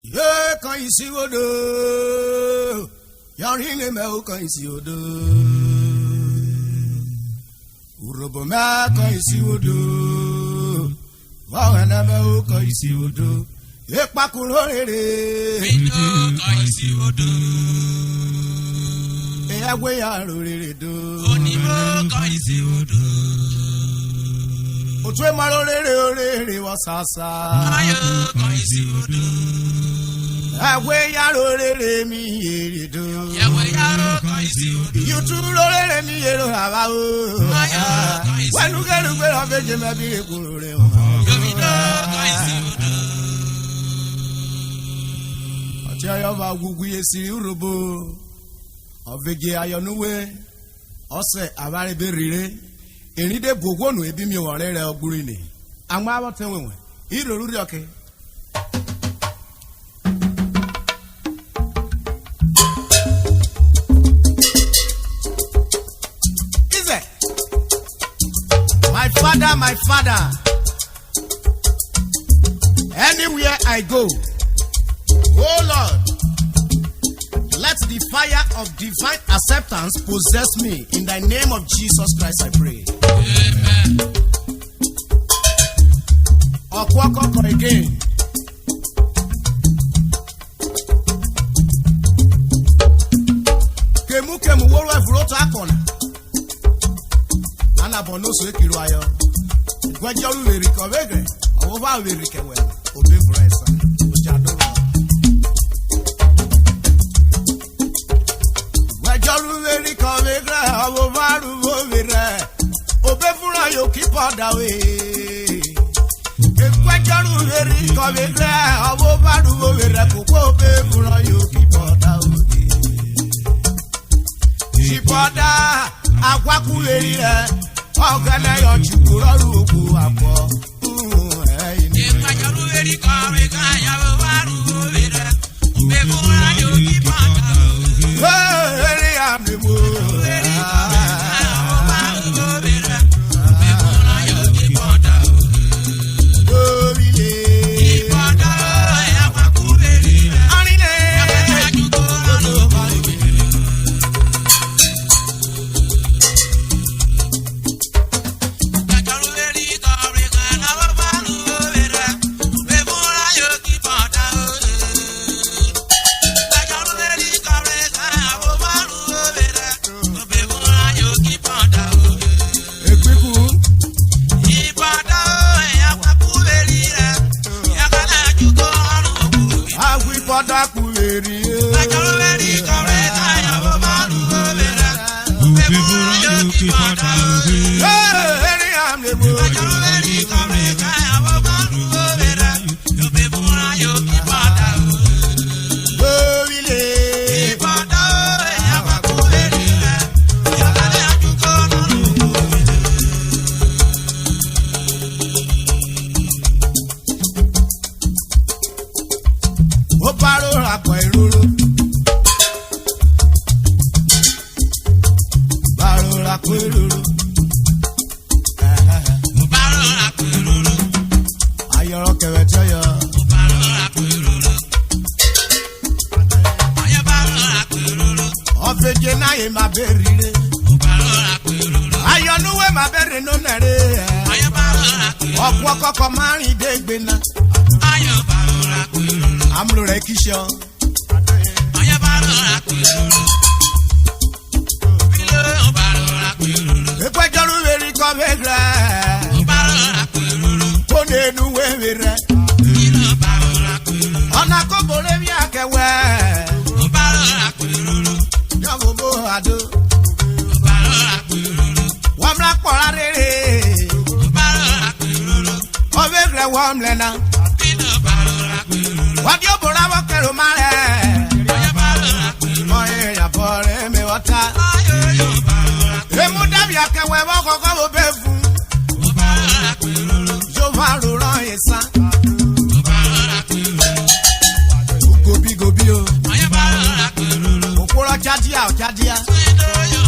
Ye kan isi odo, yari ne me o kan isi odo. Urhobo me kan isi odo, wa na me o kan isi odo. Ye pakuro rere, mi kan isi odo. E agwe ya rere do, Oni mo kan isi odo. Otwe maro rere wa sasa. Ayo kan isi odo. Agwe ya rere mi ere do. Yawe ya kan isi odo. You too rere mi ere aba o. Ayo kan isi odo. Wenu geru gbe Ovedje me bi ekuru re o. Yomi kan isi odo. Ati ayo ba gugu yesi Urhobo. Ovedje Ayonuwe. Ose abare be rire. Eride bogwonu ebi mi wore re ogburi ni. Àwọn abote wenwe. Iroro ri oke. My father, anywhere I go, oh Lord, let the fire of divine acceptance possess me. In the name of Jesus Christ I pray. Amen. Okwoko again. Kemu woro evroto akona. Ana bono so ekiru ayo. Gwajoru we recover. Owo ba we recover. Obe press. Ojadoro. Gwajoru we recover. Owo ba ru wo we re. Obe fura yo keep order we. Gwajoru we recover. Owo ba ru wo we re. Koko obe fura yo keep order we. Keep order. Agwaku we re. Ogana yo chukuro ruku apo. Ye pajaru eri kare kaya waru vera. Ube bora yo kipata. Eri amemo. Eri kare kaya waru vera. Ube bora yo kipata. Dobile. Kipata ya makubeli. Anine. Ya chukuro ruku. Obaro Akpo Eroro. Baro Akpo Eroro. Obaro Akpo Eroro. Ayoro kewe toyo. Obaro Akpo Eroro. Ayabaro Akpo Eroro. Ovedje na ye ma berire. Obaro Akpo Eroro. Ayonuwe ma bere no nere. Ayabaro Akpo Eroro. Okwo koko marin degbe na. Ayabaro Akpo Eroro. Amro re kisho. Ayabaro Akpo Eroro. Obaro Akpo Eroro. Ekwejoru we recover. Obaro Akpo Eroro. Onenu we re. Obaro Akpo Eroro. Ona ko bore bi akewe. Obaro Akpo Eroro. Yobo bo ado. Obaro Akpo Eroro. Wamra pora rere. Obaro Akpo Eroro. Ovegre wamlena. Obaro Akpo Eroro. Wadio bora wo kero mare. Ayabaro Akpo Eroro. Oye ya bore me wata. Obaro Akpo Eroro. Emu dabi akewe wo koko wo befu. Obaro Akpo Eroro. Jova ro ran yesa. Obaro Akpo Eroro. Gobi o. Ayabaro Akpo Eroro. Okoro jadia o jadia.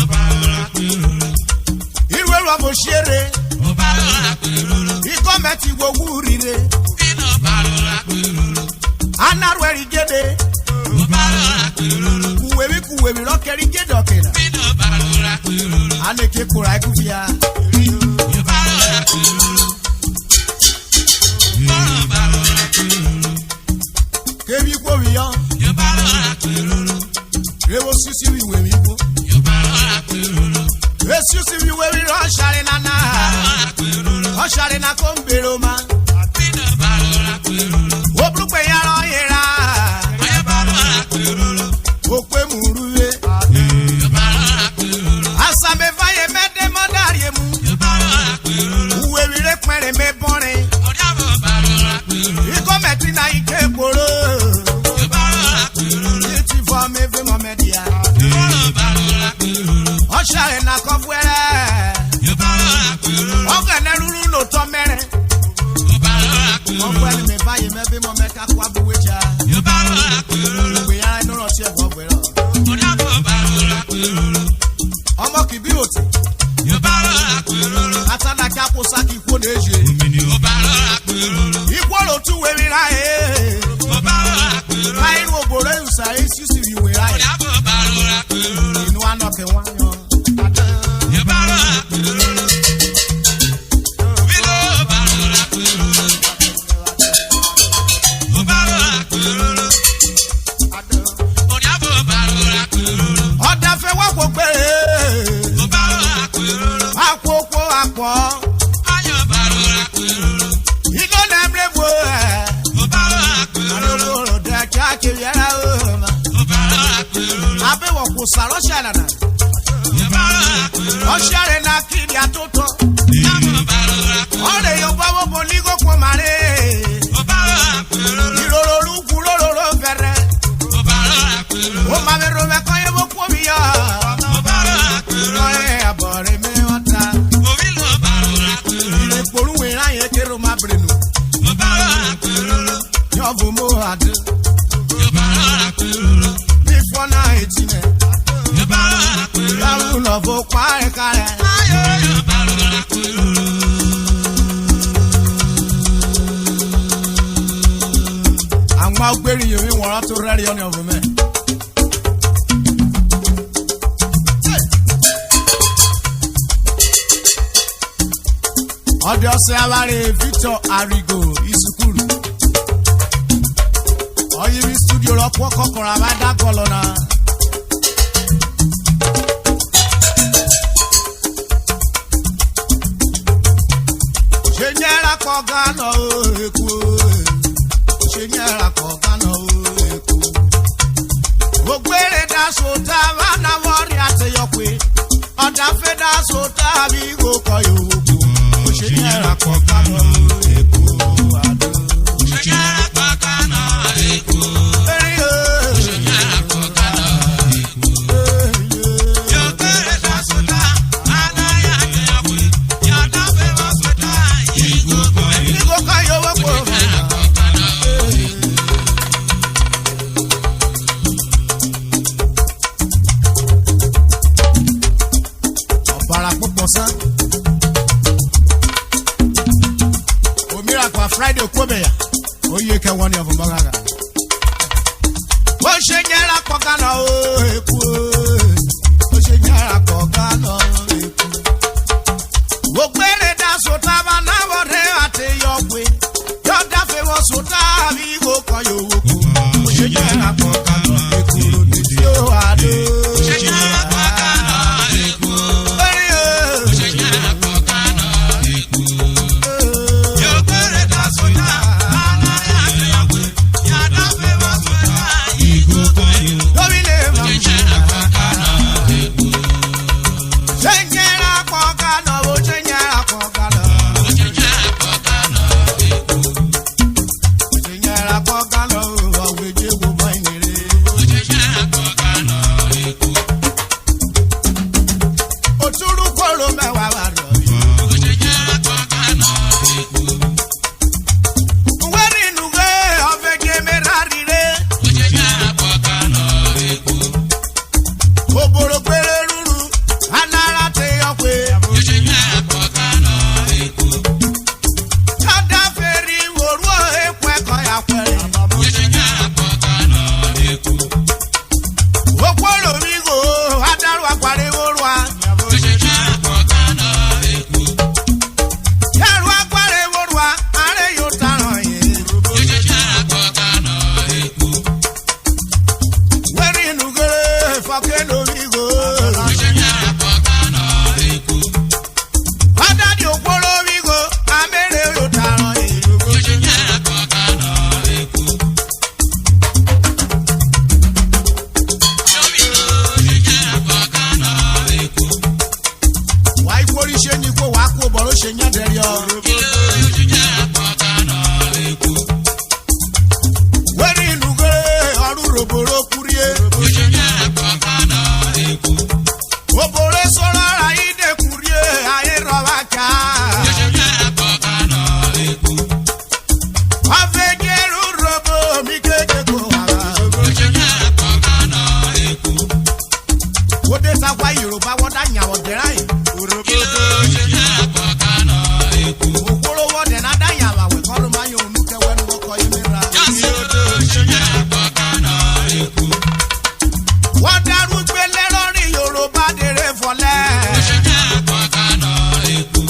Obaro Akpo Eroro. Irwe ro mo sere. Obaro Akpo Eroro. Iko meti wo wurire. Obaro Akpo Eroro. Anarweri gede. Obaro akwiroro. Kuwebi rokeri gede okena. Bino obaro akwiroro. Aneke kura ikufia. Obaro akwiroro. Obaro akwiroro. Kebi kwo wiyo. Obaro akwiroro. Rewo sisi wiwe miwo. Obaro akwiroro. Sisi wiwe ro share na na. O share na kombero ma. Bino obaro akwiroro. Obrupe yaro yera. Obaro akwiroro. Okwe muruwe. Obaro akwiroro. Asame vaye mede modarie mu. Obaro akwiroro. Uwe wire kwere me bore. Odiabo obaro akwiroro. Iko meti na ike poro. Obaro akwiroro. Iti for me ve momedia. Obaro akwiroro. Oshare na kofwere. Obaro akwiroro. Ogene ruru no to mere. Obaro akwiroro. Ogwele me vaye mebe momeka kwa buweja. Obaro akwiroro. We ya no ro se bobwero. Odiabo obaro akwiroro. Omo kibi oti. Obaro akwiroro. Atana kapo saki kwo neje. Obaro akwiroro. Ikwo lo tu we ri ra e. Obaro akwiroro. Kai ro bore usa isusi wi we ra e. Odiabo obaro akwiroro. Inu anoke wanyo. Obaro akwiroro. Bilo obaro akwiroro. Obaro akwiroro. Odiabo obaro akwiroro. Oda fe wa kwo pe. Obaro akwiroro. Akwo akwo. Ayo obaro akwiroro. Ino na mrewo. Obaro akwiroro. Aro de ka ke yara o ma. Obaro akwiroro. Abe wo ko saro shala na. Obaro akwiroro. Oshare na kiri atoto. Odiabo obaro akwiroro. Ore yo bawo boligo ko mare. Obaro akwiroro. Iroro lugu roro fere. Obaro akwiroro. O ma me ro me ko ye bo ko mi ya. Obaro akwiroro. Oye abore me ota. Ovilo obaro akwiroro. Ile poru we ra ye kero ma brenu. Obaro akwiroro. Yo bo mo adu. Obaro akwiroro. Mi fo na etine. Obaro akwiroro. Ya lu lo bo pa e kare. Ayo obaro akwiroro. Àwọn agbérin yìí wọ́n rán tó rẹ́rìí ọ́nà ọ̀fun mẹ́. Ọdẹ ọsẹ awari Victor Arigo Isukuru. Ọyìnbí studio rọpò kọkọrọ abádàkọ lọ́nà. Ṣé ní ẹ̀rọ kọ Gánà o èkó? Ṣé ní ẹ̀rọ kọ Gánà o èkó? Gbogbo èrè dá sóta wà náà wọ́ọ̀rì àtẹ̀yọ̀pé. Ọ̀dà fẹ́ dá sóta bí kò yòókù. Ṣé ní ẹ̀rọ kọ Gánà o èkó? Àdó. Shekara pakana eko. Eré o. Shekara pakana eko. Yokere dasuta, anaya keyawe. Yada beba sweta, yigo koe. Ìgò ká yọwọ́ pọ̀. Shekara pakana eko. Ọ̀bàrà púpọ̀ sán. Òmíràn pa Friday kóbẹ̀yà. Ó yẹ kẹwọn ní ọ̀fun bọ́gàgà. Bó ṣe yẹra pọ̀ Gánà o èkó. Bó ṣe yẹra pọ̀ Gánà o èkó. Gbogbo èrè dá sóta bá náwó rẹ̀ àtẹ̀yọ̀pé. Yọ̀dá fẹ́ wọ́n sóta bí kò kọ yòókù. Bó ṣe yẹra pọ̀ Gánà èkó lòdì sí òhàdó. Shekara pakana eko. Eré o. Shekara pakana eko. Yokere dasuta, anaya keyawe. Yada beba sweta, yigo koe. Lórílẹ̀ èèmọ̀. Shekara pakana eko. Ṣé yẹra pọ̀ Gánà o? Ṣé yẹra pọ̀ Gánà? Shekara pakana eko. Ṣé yẹra pọ̀ Gánà o? Ọ̀gbẹ́jẹ̀ wo bọ́ ìnira. Obaro kurie. Oshenya pakana eku. Obore sorara ide kurie aye robaka. Oshenya pakana eku. Ovedje Urhobo mi keke ko ara. Oshenya pakana eku. Wode sakwa Yoruba woda nyawo derai. Urhobo oshenya pakana eku. Okoro wode na da yawa we koru ma yo nuke we no ko yimira. Oshenya pakana eku. Woda rugbe le lori Yoruba dere fole. Oshenya pakana eku.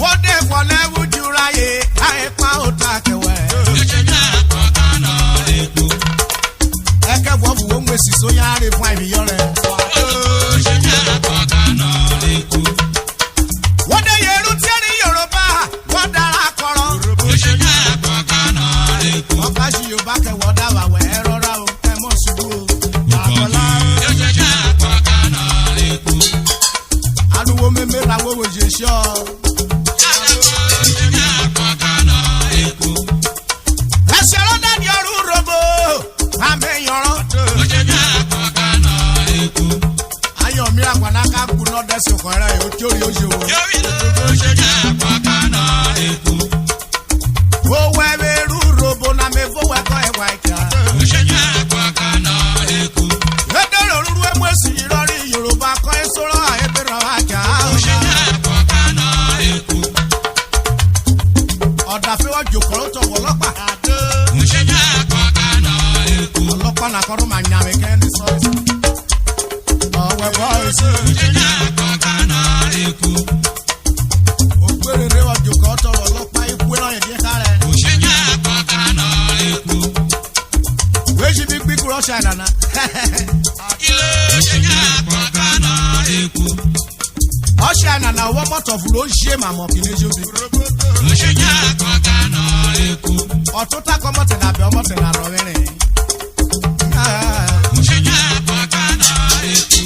Wode fole wujura ye ae pa otakewe. Oshenya pakana eku. Eke bo bu wo nwesi so yare fun ibi yore. Oshenya pakana eku. Wode yeru tieri Yoruba woda ra koro. Oshenya pakana eku. Okashi Yoruba ke woda wa we erora o e mo subu o. Oshenya pakana eku. Aluwo meme ra wo je sho. Oshenya pakana eku. Esero da di Urhobo ame yoro. Oshenya pakana eku. Ayo mi agwana ka ku no desi ko era e o ti ori o je wo. Oshenya pakana eku. O we be Urhobo na me fo we ko e wa ika. Oshenya pakana eku. Edoro ruru e mo si lori Yoruba ko e soro a e be ra wa ja. Oshenya pakana eku. Oda fe wa jokoro to wolopa. Oshenya pakana eku. Olopa na koru ma nya me ke ni so. Oh we boys. Oshenya pakana eku. Ogberere wa jokoro to wolopa iku ran e die kare. Oshenya pakana eku. We ji big big rush na na. Oshenya pakana eku. Oshana na wo moto fu lo je ma mo kini jobi. Oshenya pakana eku. Otuta ko moto na be o moto na ro were. Oshenya pakana eku.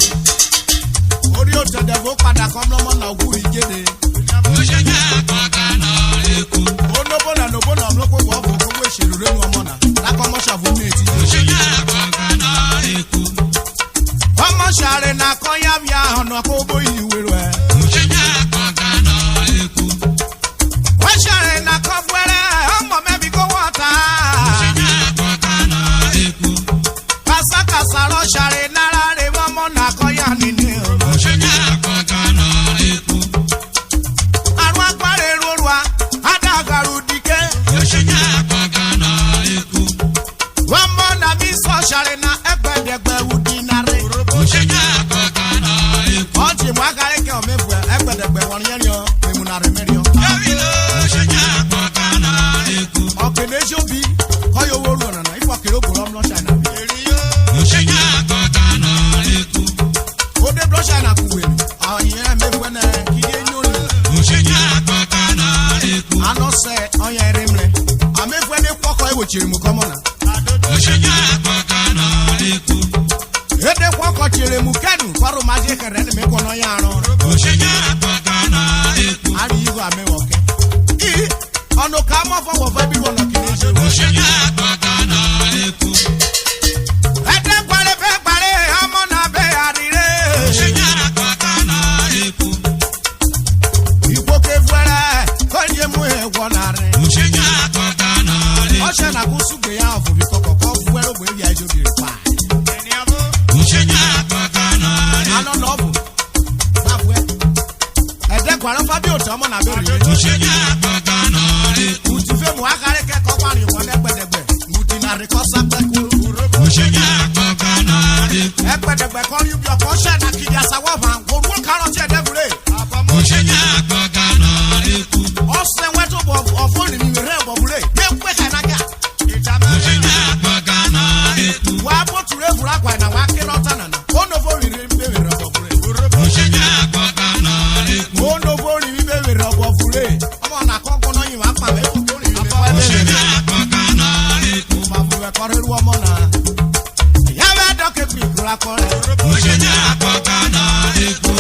Ori o tede bo pada ko mo na ogu ijede. Oshenya pakana eku. Onobo na lo ko wo bo ko we shiru re nu omo na. La ko mo shavu mi ti. Oshenya pakana eku. Omo share na ko ya bia ono ko bo iwe ro e. Oshenya pakana eku. Wa share na ko fuere omo me bi ko wata. Oshenya pakana eku. Kasa ro share na ra re omo na ko ya ni ni. Oshenya pakana eku. Arun apare rorua adagaru dike. Oshenya pakana eku. Omo na mi so share na egbedegbe udinare. Oshenya pakana eku. Oti mo agare ke o mefu egbedegbe won yen yo memunare merio. Oshenya pakana eku. Okene jobi koyo woru na na ifo kere ogoro mlo shine na. Oshenya pakana eku. Ode blo shine na kuwe ni. Ayin mefu na kiye nyoni. Oshenya pakana eku. Ano se oyan eremle. Amefu ni kwoko e wochiri mu komo na. Oshenya pakana eku. Ede kwoko chire mu kenu faru maje kere ni me kono yan ron. Oshenya pakana eku. Ari yigo amewoke. Ono ka mo fo wo fa bi won kini je. Oshenya pakana eku. Ede kwale be kwale amo na be arire. Oshenya pakana eku. Ipo ke fuere ko ye mu e wonare. Oshenya pakana eku. Oshana kusugbe ya ofu bi koko ko fuere ogbe ya ejo bi pa. Oshenya pakana eku. Ano no bu. Na fue. Ede kwale fa bi o tomo na be ri. Oshenya pakana eku. Uti fe mu akare ke ko kwani won egbedegbe. Uti na re ko sa pe kuru. Oshenya pakana eku. Egbedegbe ko ri bi o ko she na kidi asawo van. Oru karo ti edebure. Oshenya pakana eku. Ose weto bo ofoni mi re bo bule. Ye pe ka na ga. Oshenya pakana eku. Wa bo ture fura kwa na wa kiro tanana. Ono fo ri re mbe re bo bule. Oshenya pakana eku. Ono fo ri mbe re bo bule. Omo na konko no yin wa pa me. Oshenya pakana eku. Ma bu e kore ru omo na. Ya we do ke pri kura kore. Oshenya pakana eku.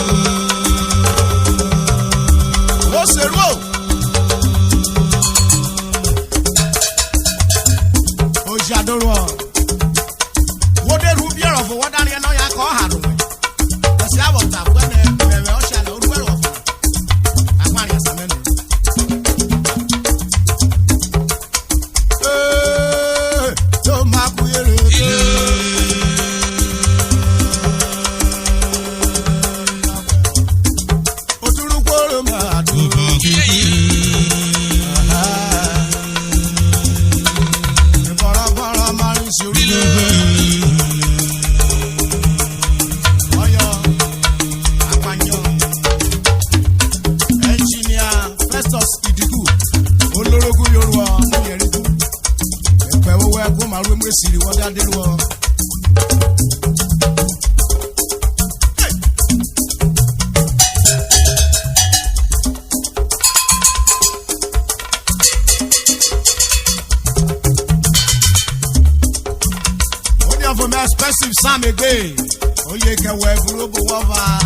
O seru. O jadoro. sí Urhobo. Ọ̀yọ́ Àpàyàn ẹnjìníà Festus Ìdìgú olórogún Yorùbá múyẹ̀rìndú ẹ̀pẹ̀ owó ẹ̀kọ́ màrú èsìrì wọ́n dáadé lọ. Expensive Sam again. Oye kewe Urhobo wova.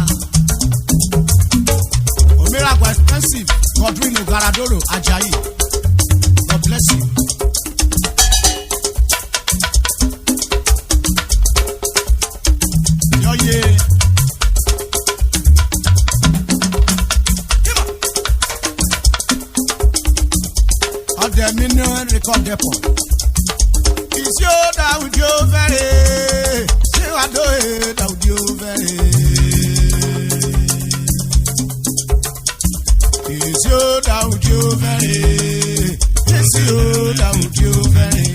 Omirago expensive. Godwin Garadoro Ajayi. God bless you. Yoye. Of the Minion Record Depot. Is your down your very. I do it, I'll do very. It's you down, you very. It's you down, you very.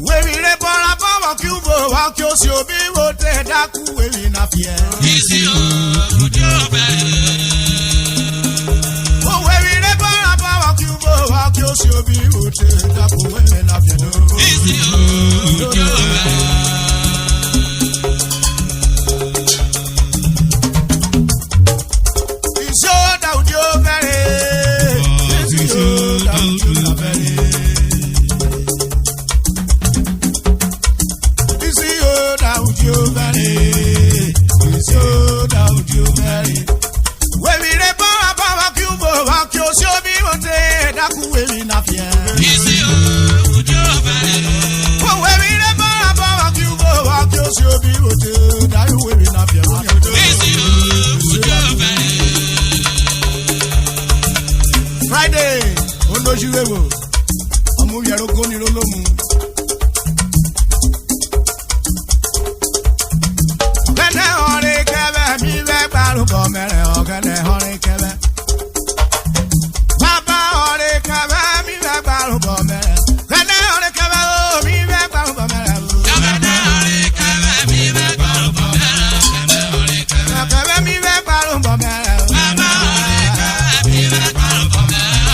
When we report about Cuba, I'll kill you, be what they do, we not fear. It's you, you very. Oh, when we report about Cuba, I'll kill you, be what they do, we not fear. It's you, you very. Friday, Urhobo, ọmọ yẹ̀rọ góni lólómù. Ọ̀gẹ̀dẹ̀ ọ̀rẹ́ kẹ́bẹ̀ mi bẹ́ gbárùkọ mẹ́rẹ̀ ọ̀gẹ̀dẹ̀ ọ̀rẹ́ kẹ́bẹ̀. Bàbá ọ̀rẹ́ kẹ́bẹ̀ mi bẹ́ gbárùkọ mẹ́rẹ̀. Ọ̀gẹ̀dẹ̀ ọ̀rẹ́ kẹ́bẹ̀ ó mi bẹ́ gbárùkọ mẹ́rẹ̀. Ọ̀gẹ̀dẹ̀ ọ̀rẹ́ kẹ́bẹ̀ mi bẹ́ gbárùkọ mẹ́rẹ̀. Ọ̀gẹ̀dẹ̀ ọ̀rẹ́ kẹ́bẹ̀ mi bẹ́ gbárùkọ mẹ́rẹ̀. Bàbá ọ̀rẹ́ kẹ́bẹ̀ mi bẹ́ gbárùkọ mẹ́rẹ̀.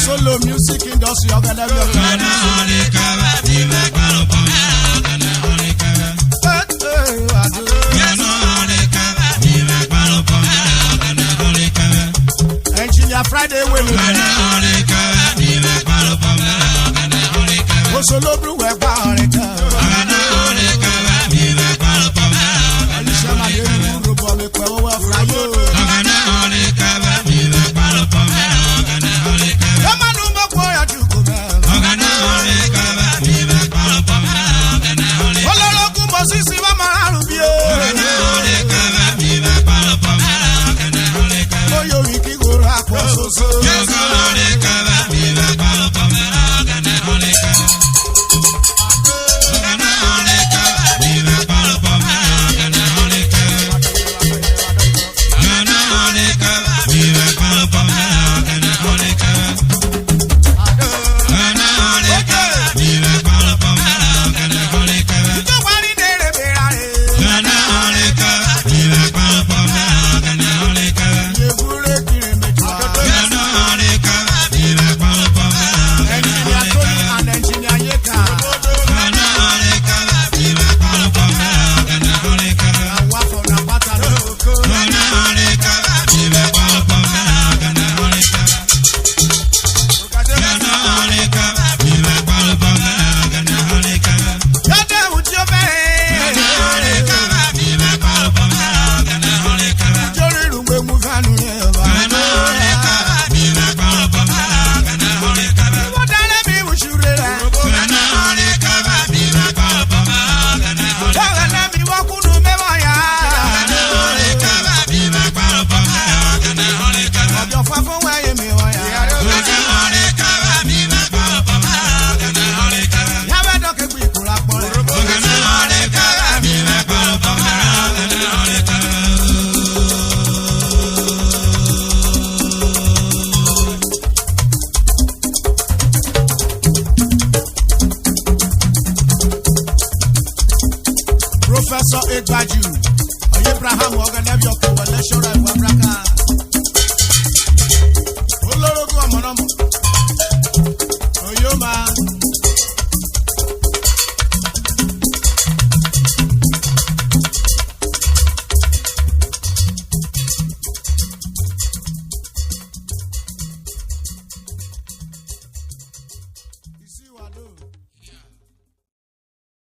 Solo music industry ọ̀gẹ̀dẹ̀ bí ọ̀gẹ̀dẹ̀. Engineer Friday wẹ̀lú. Oṣolóbù wẹ̀ pa ọ̀rẹ́ kan. Ẹlíṣẹ́ máa dé ní Urhobo mi pẹ̀ owó Friday. gbájú ọ̀yẹ́ Abraham ọ̀gá nẹ́bí ọkọ̀ wọlé ṣọ́ra ìwà braka.